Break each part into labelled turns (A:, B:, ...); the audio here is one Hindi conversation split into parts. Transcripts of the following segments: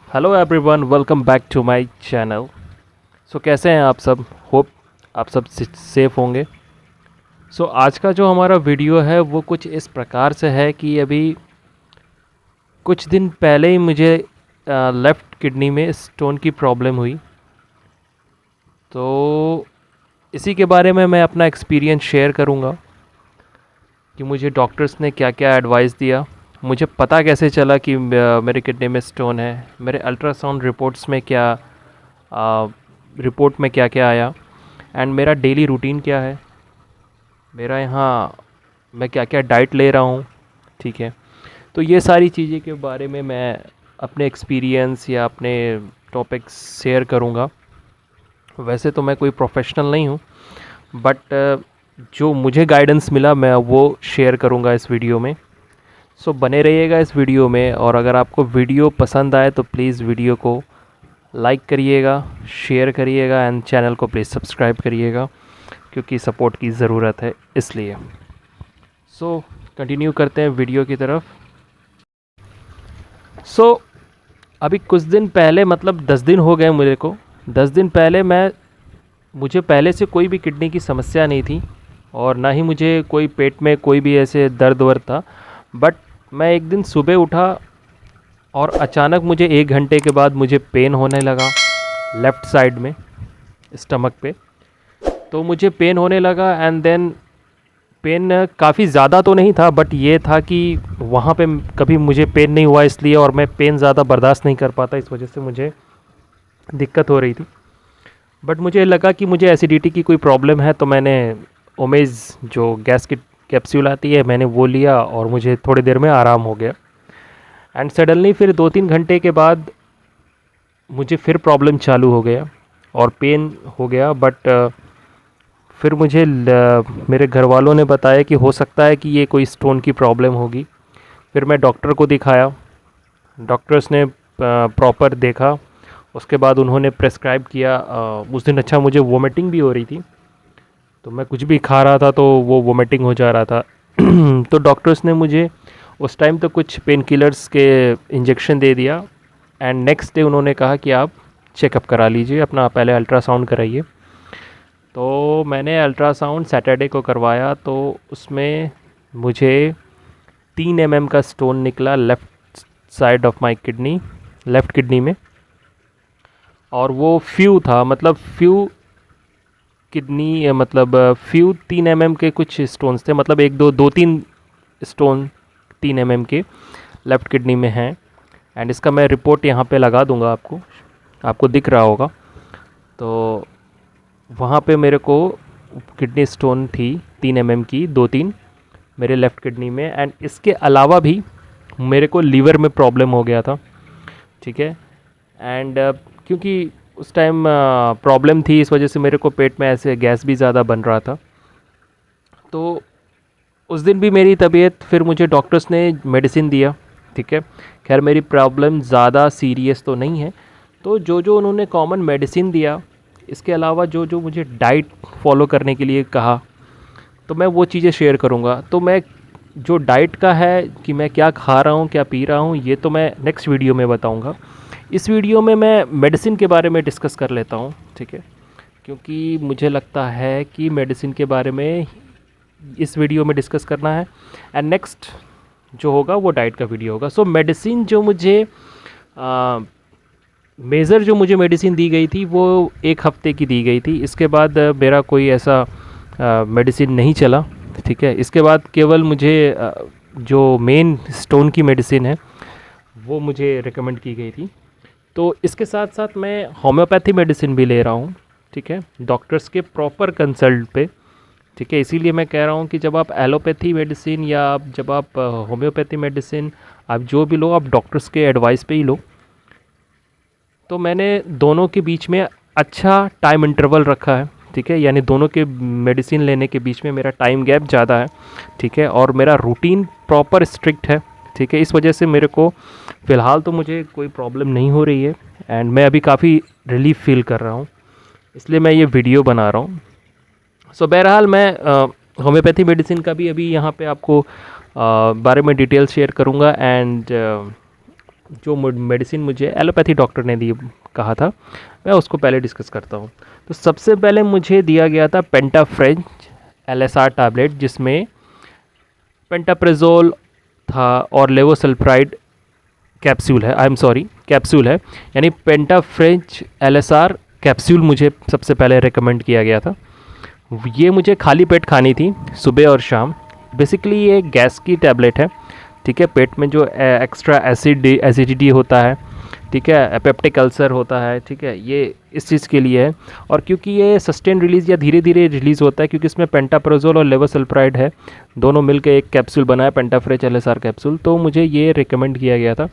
A: Hello everyone, welcome back to my channel. So कैसे हैं आप सब? होप आप सब सेफ होंगे। सो आज का जो हमारा वीडियो है वो कुछ इस प्रकार से है कि अभी कुछ दिन पहले ही मुझे लेफ़्ट किडनी में स्टोन की प्रॉब्लम हुई। तो इसी के बारे में मैं अपना एक्सपीरियंस शेयर करूँगा कि मुझे डॉक्टर्स ने क्या क्या एडवाइस दिया, मुझे पता कैसे चला कि मेरे किडनी में स्टोन है, मेरे अल्ट्रासाउंड रिपोर्ट्स में क्या रिपोर्ट में क्या क्या आया, एंड मेरा डेली रूटीन क्या है, मेरा यहाँ मैं क्या क्या डाइट ले रहा हूँ। ठीक है, तो ये सारी चीज़ें के बारे में मैं अपने एक्सपीरियंस या अपने टॉपिक्स शेयर करूँगा। वैसे तो मैं कोई प्रोफेशनल नहीं हूँ, बट जो मुझे गाइडेंस मिला मैं वो शेयर करूँगा इस वीडियो में। सो बने रहिएगा इस वीडियो में, और अगर आपको वीडियो पसंद आए तो प्लीज़ वीडियो को लाइक करिएगा, शेयर करिएगा एंड चैनल को प्लीज़ सब्सक्राइब करिएगा, क्योंकि सपोर्ट की ज़रूरत है इसलिए। सो कंटिन्यू करते हैं वीडियो की तरफ। सो अभी कुछ दिन पहले, मतलब 10 दिन हो गए मेरे को। 10 दिन पहले मुझे पहले से कोई भी किडनी की समस्या नहीं थी, और ना ही मुझे कोई पेट में कोई भी ऐसे दर्द वर्द था। बट मैं एक दिन सुबह उठा और अचानक मुझे 1 घंटे के बाद मुझे पेन होने लगा लेफ़्ट साइड में, स्टमक पे। तो मुझे पेन होने लगा, एंड देन पेन काफ़ी ज़्यादा तो नहीं था, बट ये था कि वहाँ पे कभी मुझे पेन नहीं हुआ इसलिए, और मैं पेन ज़्यादा बर्दाश्त नहीं कर पाता, इस वजह से मुझे दिक्कत हो रही थी। बट मुझे लगा कि मुझे एसिडिटी की कोई प्रॉब्लम है, तो मैंने ओमेज़ जो गैस की कैप्सूल आती है मैंने वो लिया, और मुझे थोड़ी देर में आराम हो गया। एंड सडनली फिर 2-3 घंटे के बाद मुझे फिर प्रॉब्लम चालू हो गया और पेन हो गया। बट फिर मुझे मेरे घर वालों ने बताया कि हो सकता है कि ये कोई स्टोन की प्रॉब्लम होगी। फिर मैं डॉक्टर को दिखाया, डॉक्टर्स ने प्रॉपर देखा, उसके बाद उन्होंने प्रेस्क्राइब किया। उस दिन अच्छा मुझे वोमिटिंग भी हो रही थी, तो मैं कुछ भी खा रहा था तो वो वोमिटिंग हो जा रहा था। तो डॉक्टर्स ने मुझे उस टाइम तो कुछ पेन किलर्स के इंजेक्शन दे दिया, एंड नेक्स्ट डे उन्होंने कहा कि आप चेकअप करा लीजिए, अपना पहले अल्ट्रासाउंड कराइए। तो मैंने अल्ट्रासाउंड सैटरडे को करवाया, तो उसमें मुझे 3 mm का स्टोन निकला left side of my kidney, left kidney में। और वो फ्यू था, मतलब फ्यू किडनी, मतलब फ्यू 3 mm के कुछ स्टोन्स थे, मतलब एक दो दो तीन स्टोन 3 mm के लेफ़्ट किडनी में हैं। एंड इसका मैं रिपोर्ट यहाँ पे लगा दूँगा, आपको दिख रहा होगा। तो वहाँ पे मेरे को किडनी स्टोन थी 3 mm की, 2-3 मेरे लेफ़्ट किडनी में। एंड इसके अलावा भी मेरे को लीवर में प्रॉब्लम हो गया था। ठीक है, एंड क्योंकि उस टाइम प्रॉब्लम थी, इस वजह से मेरे को पेट में ऐसे गैस भी ज़्यादा बन रहा था। तो उस दिन भी मेरी तबीयत, फिर मुझे डॉक्टर्स ने मेडिसिन दिया। ठीक है, खैर मेरी प्रॉब्लम ज़्यादा सीरियस तो नहीं है। तो जो जो उन्होंने कॉमन मेडिसिन दिया, इसके अलावा जो जो मुझे डाइट फॉलो करने के लिए कहा, तो मैं वो चीज़ें शेयर करूँगा। तो मैं जो डाइट का है कि मैं क्या खा रहा हूँ, क्या पी रहा हूँ, ये तो मैं नेक्स्ट वीडियो में बताऊँगा। इस वीडियो में मैं मेडिसिन के बारे में डिस्कस कर लेता हूँ। ठीक है, क्योंकि मुझे लगता है कि मेडिसिन के बारे में इस वीडियो में डिस्कस करना है, एंड नेक्स्ट जो होगा वो डाइट का वीडियो होगा। सो मेडिसिन जो मुझे मेज़र जो मुझे मेडिसिन दी गई थी वो 1 हफ्ते की दी गई थी। इसके बाद मेरा कोई ऐसा मेडिसिन नहीं चला। ठीक है, इसके बाद केवल मुझे जो मेन स्टोन की मेडिसिन है वो मुझे रिकमेंड की गई थी। तो इसके साथ साथ मैं होम्योपैथी मेडिसिन भी ले रहा हूँ। ठीक है, डॉक्टर्स के प्रॉपर कंसल्ट पे। ठीक है, इसीलिए मैं कह रहा हूँ कि जब आप एलोपैथी मेडिसिन या जब आप होम्योपैथी मेडिसिन, आप जो भी लो, आप डॉक्टर्स के एडवाइस पे ही लो। तो मैंने दोनों के बीच में अच्छा टाइम इंटरवल रखा है। ठीक है, यानी दोनों के मेडिसिन लेने के बीच में मेरा टाइम गैप ज़्यादा है। ठीक है, और मेरा रूटीन प्रॉपर स्ट्रिक्ट है। ठीक है, इस वजह से मेरे को फ़िलहाल तो मुझे कोई प्रॉब्लम नहीं हो रही है, एंड मैं अभी काफ़ी रिलीफ फील कर रहा हूँ, इसलिए मैं ये वीडियो बना रहा हूँ। सो बहरहाल मैं होम्योपैथी मेडिसिन का भी अभी यहाँ पे आपको बारे में डिटेल शेयर करूँगा, एंड जो मेडिसिन मुझे एलोपैथी डॉक्टर ने दी कहा था, मैं उसको पहले डिस्कस करता हूँ। तो सबसे पहले मुझे दिया गया था पेंटाफ्रेंच LSR टैबलेट, जिसमें पेंटाप्रेजोल था और लेवोसल्फ्राइड कैप्सूल है, आई एम सॉरी कैप्सूल है, यानी पेंटाफ्रेंच LSR कैप्सूल मुझे सबसे पहले रिकमेंड किया गया था। ये मुझे खाली पेट खानी थी, सुबह और शाम। बेसिकली ये गैस की टैबलेट है, ठीक है। पेट में जो एक्स्ट्रा एसिडिटी होता है, ठीक है, पेप्टिक अल्सर होता है, ठीक है, ये इस चीज़ के लिए है। और क्योंकि ये सस्टेन रिलीज़ या धीरे धीरे रिलीज़ होता है, क्योंकि इसमें पेंटाप्रोजोल और लेवोसल्फ्राइड है, दोनों मिलकर एक कैप्सूल बना है, पेंटाफ्रेंच LSR कैप्सूल, तो मुझे ये रिकमेंड किया गया था।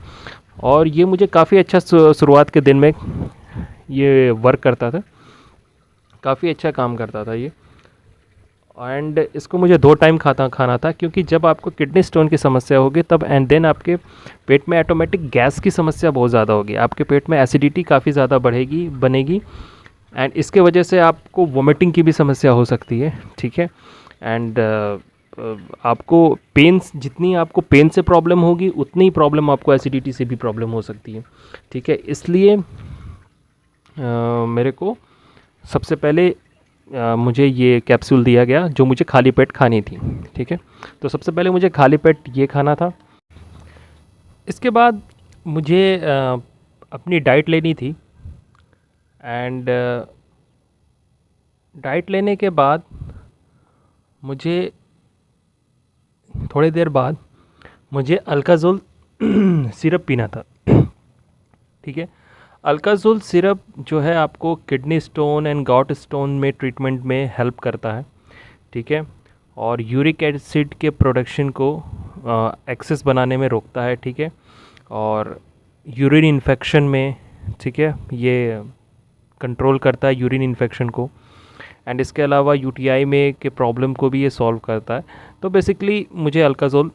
A: और ये मुझे काफ़ी अच्छा शुरुआत के दिन में ये वर्क करता था, काफ़ी अच्छा काम करता था ये। एंड इसको मुझे 2 टाइम खाना था, क्योंकि जब आपको किडनी स्टोन की समस्या होगी तब एंड देन आपके पेट में ऑटोमेटिक गैस की समस्या बहुत ज़्यादा होगी, आपके पेट में एसिडिटी काफ़ी ज़्यादा बनेगी, एंड इसके वजह से आपको वोमिटिंग की भी समस्या हो सकती है, ठीक है। एंड आपको जितनी आपको पेन से प्रॉब्लम होगी, उतनी ही प्रॉब्लम आपको एसिडिटी से भी प्रॉब्लम हो सकती है, ठीक है। इसलिए मेरे को सबसे पहले मुझे ये कैप्सूल दिया गया, जो मुझे खाली पेट खानी थी, ठीक है। तो सबसे पहले मुझे खाली पेट ये खाना था। इसके बाद मुझे अपनी डाइट लेनी थी, एंड डाइट लेने के बाद मुझे थोड़ी देर बाद मुझे अल्काज़ोल सिरप पीना था, ठीक है। अल्काज़ोल सिरप जो है आपको kidney stone and got stone में ट्रीटमेंट में हेल्प करता है, ठीक है, और यूरिक एसिड के प्रोडक्शन को एक्सेस बनाने में रोकता है, ठीक है, और यूरिन इन्फेक्शन में, ठीक है, ये कंट्रोल करता है यूरिन इन्फेक्शन को, एंड इसके अलावा यूटीआई में के प्रॉब्लम को भी ये सॉल्व करता है। तो बेसिकली मुझे अल्काज़ोल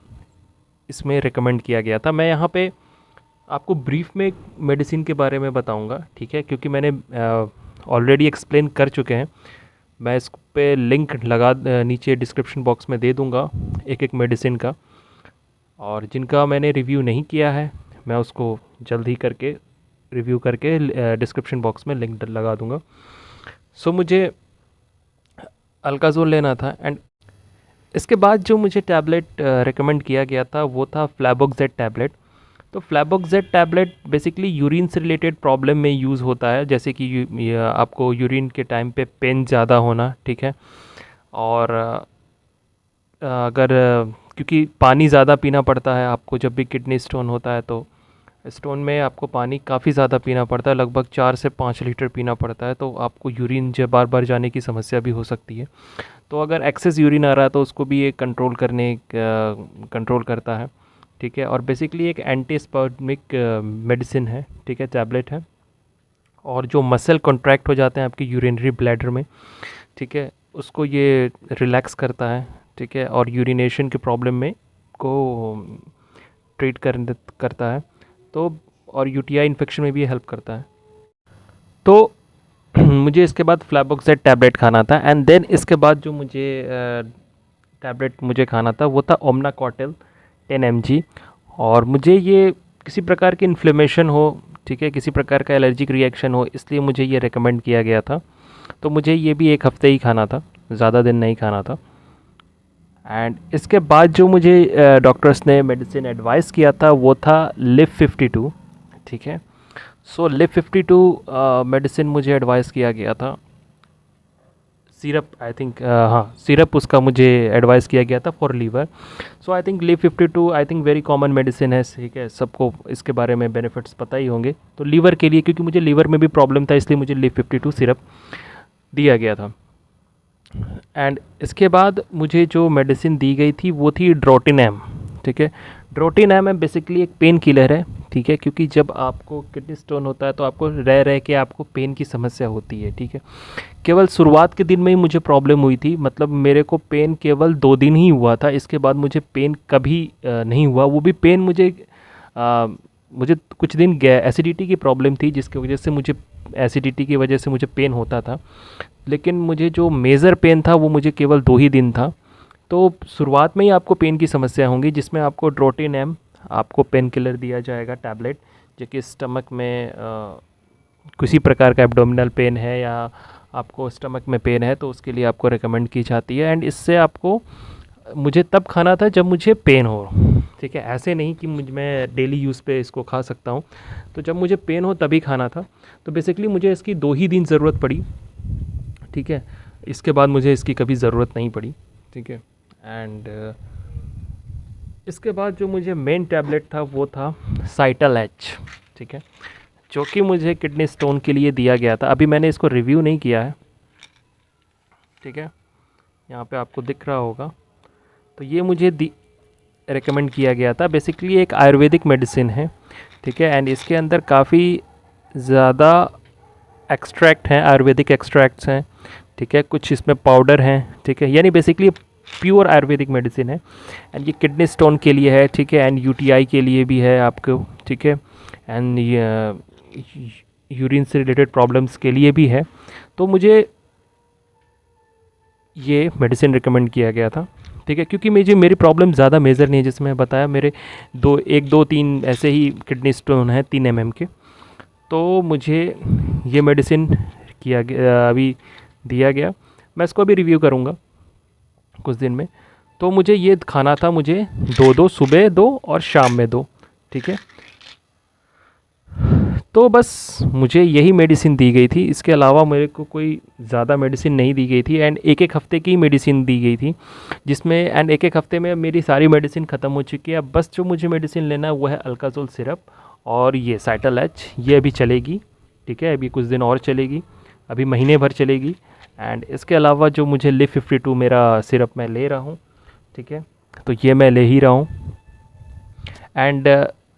A: इसमें रिकमेंड किया गया था। मैं यहाँ पे आपको ब्रीफ में मेडिसिन के बारे में बताऊंगा, ठीक है, क्योंकि मैंने ऑलरेडी एक्सप्लेन कर चुके हैं। मैं इस पे लिंक नीचे डिस्क्रिप्शन बॉक्स में दे दूंगा एक एक मेडिसिन का, और जिनका मैंने रिव्यू नहीं किया है मैं उसको जल्द ही करके रिव्यू करके डिस्क्रिप्शन बॉक्स में लिंक लगा दूंगा। सो मुझे अल्काज़ोल लेना था, एंड इसके बाद जो मुझे टैबलेट रिकमेंड किया गया था वो था फ्लैबोक्सेट टैबलेट। तो फ्लैबोक्सेट टैबलेट बेसिकली यूरिन से रिलेटेड प्रॉब्लम में यूज़ होता है, जैसे कि आपको यूरिन के टाइम पे पेन ज़्यादा होना, ठीक है, और अगर क्योंकि पानी ज़्यादा पीना पड़ता है आपको जब भी किडनी स्टोन होता है, तो स्टोन में आपको पानी काफ़ी ज़्यादा पीना पड़ता है, लगभग 4 से 5 लीटर पीना पड़ता है, तो आपको यूरिन जब बार बार जाने की समस्या भी हो सकती है। तो अगर एक्सेस यूरिन आ रहा है तो उसको भी ये कंट्रोल करता है, ठीक है, और बेसिकली एक एंटीस्पर्मिक मेडिसिन है, ठीक है, टैबलेट है, और जो मसल कॉन्ट्रैक्ट हो जाते हैं आपकी यूरिनरी ब्लैडर में, ठीक है, उसको ये रिलैक्स करता है, ठीक है, और यूरिनेशन के प्रॉब्लम में को ट्रीट करता है, तो और यूटीआई इन्फेक्शन में भी हेल्प करता है। तो मुझे इसके बाद फ्लैबोक्सेट टैबलेट खाना था, एंड देन इसके बाद जो मुझे टैबलेट मुझे खाना था वो था ओमनाकॉटिल 10 mg, और मुझे ये किसी प्रकार की इन्फ्लेमेशन हो, ठीक है, किसी प्रकार का एलर्जिक रिएक्शन हो, इसलिए मुझे ये रिकमेंड किया गया था। तो मुझे ये भी 1 हफ्ते ही खाना था, ज़्यादा दिन नहीं खाना था। एंड इसके बाद जो मुझे डॉक्टर्स ने मेडिसिन एडवाइस किया था वो था लिव 52, ठीक है। सो लिव 52 मेडिसिन मुझे एडवाइस किया गया था, सिरप आई थिंक, हाँ सिरप उसका मुझे एडवाइस किया गया था for liver. So I think Liv 52 I think very common medicine है, ठीक है, सबको इसके बारे में बेनिफिट्स पता ही होंगे। तो लीवर के लिए, क्योंकि मुझे लीवर में भी प्रॉब्लम था, इसलिए मुझे लिव 52 सिरप दिया गया था। एंड इसके बाद मुझे जो मेडिसिन दी गई थी वो थी ड्रोटिनम, ठीक है। ड्रोटिनम बेसिकली एक पेन किलर है, ठीक है, क्योंकि जब आपको किडनी स्टोन होता है तो आपको रह के आपको पेन की समस्या होती है, ठीक है। केवल शुरुआत के दिन में ही मुझे प्रॉब्लम हुई थी, मतलब मेरे को पेन केवल 2 दिन ही हुआ था, इसके बाद मुझे पेन कभी नहीं हुआ। वो भी पेन मुझे कुछ दिन एसिडिटी की प्रॉब्लम थी, जिसकी वजह से मुझे पेन होता था, लेकिन मुझे जो मेजर पेन था वो मुझे केवल 2 ही दिन था। तो शुरुआत में ही आपको पेन की समस्या होंगी, जिसमें आपको ड्रोटिनम आपको पेन किलर दिया जाएगा टैबलेट, जो कि स्टमक में किसी प्रकार का एब्डोमिनल पेन है या आपको स्टमक में पेन है तो उसके लिए आपको रिकमेंड की जाती है। एंड इससे आपको, मुझे तब खाना था जब मुझे पेन हो, ठीक है, ऐसे नहीं कि मैं डेली यूज़ पे इसको खा सकता हूँ। तो जब मुझे पेन हो तभी खाना था। तो बेसिकली मुझे इसकी 2 ही दिन ज़रूरत पड़ी, ठीक है, इसके बाद मुझे इसकी कभी ज़रूरत नहीं पड़ी, ठीक है। एंड इसके बाद जो मुझे मेन टैबलेट था वो था साइटल एच, ठीक है, जो कि मुझे किडनी स्टोन के लिए दिया गया था। अभी मैंने इसको रिव्यू नहीं किया है, ठीक है, यहाँ पे आपको दिख रहा होगा। तो ये मुझे रिकमेंड किया गया था। बेसिकली एक आयुर्वेदिक मेडिसिन है, ठीक है, एंड इसके अंदर काफ़ी ज़्यादा एक्सट्रैक्ट हैं, आयुर्वेदिक एक्सट्रैक्ट्स हैं, ठीक है, कुछ इसमें पाउडर हैं, ठीक है, यानी बेसिकली प्योर आयुर्वेदिक मेडिसिन है। एंड ये किडनी स्टोन के लिए है, ठीक है, एंड यूटीआई के लिए भी है आपको, ठीक है, एंड यूरिन से रिलेटेड प्रॉब्लम्स के लिए भी है। तो मुझे ये मेडिसिन रिकमेंड किया गया था, ठीक है, क्योंकि मेरी प्रॉब्लम ज़्यादा मेजर नहीं है। जैसे मैं बताया, मेरे 2 ऐसे ही किडनी स्टोन हैं 3 mm के। तो मुझे ये मेडिसिन किया गया, अभी दिया गया। मैं इसको अभी रिव्यू करूँगा कुछ दिन में। तो मुझे ये खाना था, मुझे 2 सुबह 2 और शाम में 2, ठीक है। तो बस मुझे यही मेडिसिन दी गई थी, इसके अलावा मेरे को कोई ज़्यादा मेडिसिन नहीं दी गई थी। एंड 1 हफ़्ते की मेडिसिन दी गई थी, जिसमें एंड 1 हफ़्ते में मेरी सारी मेडिसिन ख़त्म हो चुकी है। अब बस जो मुझे मेडिसिन लेना है वो है अल्काज़ोल सिरप और ये साइटल एच। ये अभी चलेगी, ठीक है, अभी कुछ दिन और चलेगी, अभी महीने भर चलेगी। एंड इसके अलावा जो मुझे लिव 52 मेरा सिरप मैं ले रहा हूँ, ठीक है, तो ये मैं ले ही रहा हूँ। एंड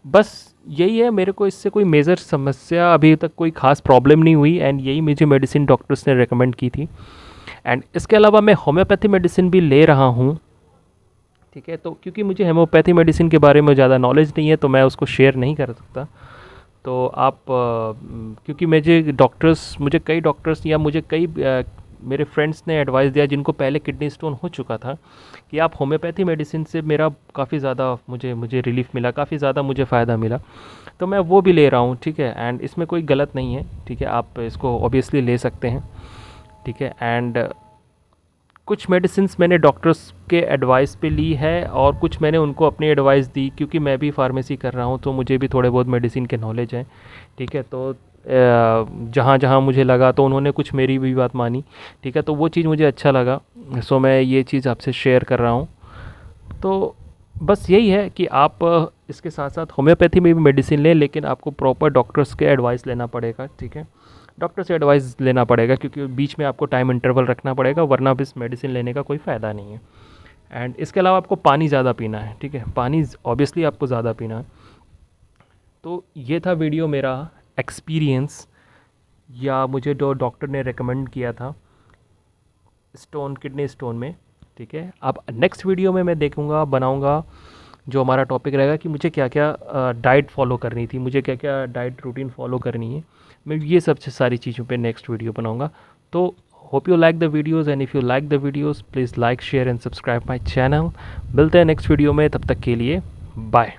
A: बस यही है, मेरे को इससे कोई मेजर समस्या अभी तक कोई ख़ास प्रॉब्लम नहीं हुई। एंड यही मुझे मेडिसिन डॉक्टर्स ने रेकमेंड की थी। एंड इसके अलावा मैं होम्योपैथी मेडिसिन भी ले रहा हूँ, ठीक है, तो क्योंकि मुझे होम्योपैथी मेडिसिन के बारे में ज़्यादा नॉलेज नहीं है तो मैं उसको शेयर नहीं कर सकता। तो आप क्योंकि मुझे कई डॉक्टर्स या मुझे कई मेरे फ्रेंड्स ने एडवाइस दिया जिनको पहले किडनी स्टोन हो चुका था कि आप होम्योपैथी मेडिसिन से मेरा काफ़ी ज़्यादा मुझे रिलीफ मिला, काफ़ी ज़्यादा मुझे फ़ायदा मिला। तो मैं वो भी ले रहा हूँ, ठीक है, एंड इसमें कोई गलत नहीं है, ठीक है, आप इसको ऑब्वियसली ले सकते हैं, ठीक है। एंड कुछ मेडिसिन्स मैंने डॉक्टर्स के एडवाइस पे ली है और कुछ मैंने उनको अपनी एडवाइस दी, क्योंकि मैं भी फार्मेसी कर रहा हूँ तो मुझे भी थोड़े बहुत मेडिसिन के नॉलेज हैं, ठीक है। तो जहाँ जहाँ मुझे लगा तो उन्होंने कुछ मेरी भी बात मानी, ठीक है, तो वो चीज़ मुझे अच्छा लगा। सो मैं ये चीज़ आपसे शेयर कर रहा हूँ। तो बस यही है कि आप इसके साथ साथ होम्योपैथी में भी मेडिसिन लें, लेकिन आपको प्रॉपर डॉक्टर्स के एडवाइस लेना पड़ेगा, ठीक है, डॉक्टर से एडवाइस लेना पड़ेगा, क्योंकि बीच में आपको टाइम इंटरवल रखना पड़ेगा, वरना इस मेडिसिन लेने का कोई फ़ायदा नहीं है। एंड इसके अलावा आपको पानी ज़्यादा पीना है, ठीक है, पानी ऑब्वियसली आपको ज़्यादा पीना है। तो ये था वीडियो मेरा एक्सपीरियंस, या मुझे जो डॉक्टर ने रेकमेंड किया था किडनी स्टोन में, ठीक है। अब नेक्स्ट वीडियो में मैं बनाऊंगा जो हमारा टॉपिक रहेगा कि मुझे क्या क्या डाइट फॉलो करनी थी, मुझे क्या क्या डाइट रूटीन फॉलो करनी है। मैं ये सब सारी चीज़ों पे नेक्स्ट वीडियो बनाऊंगा। तो hope you like the videos, and if you like the videos please like, share and subscribe my channel. मिलते हैं नेक्स्ट वीडियो में, तब तक के लिए बाय।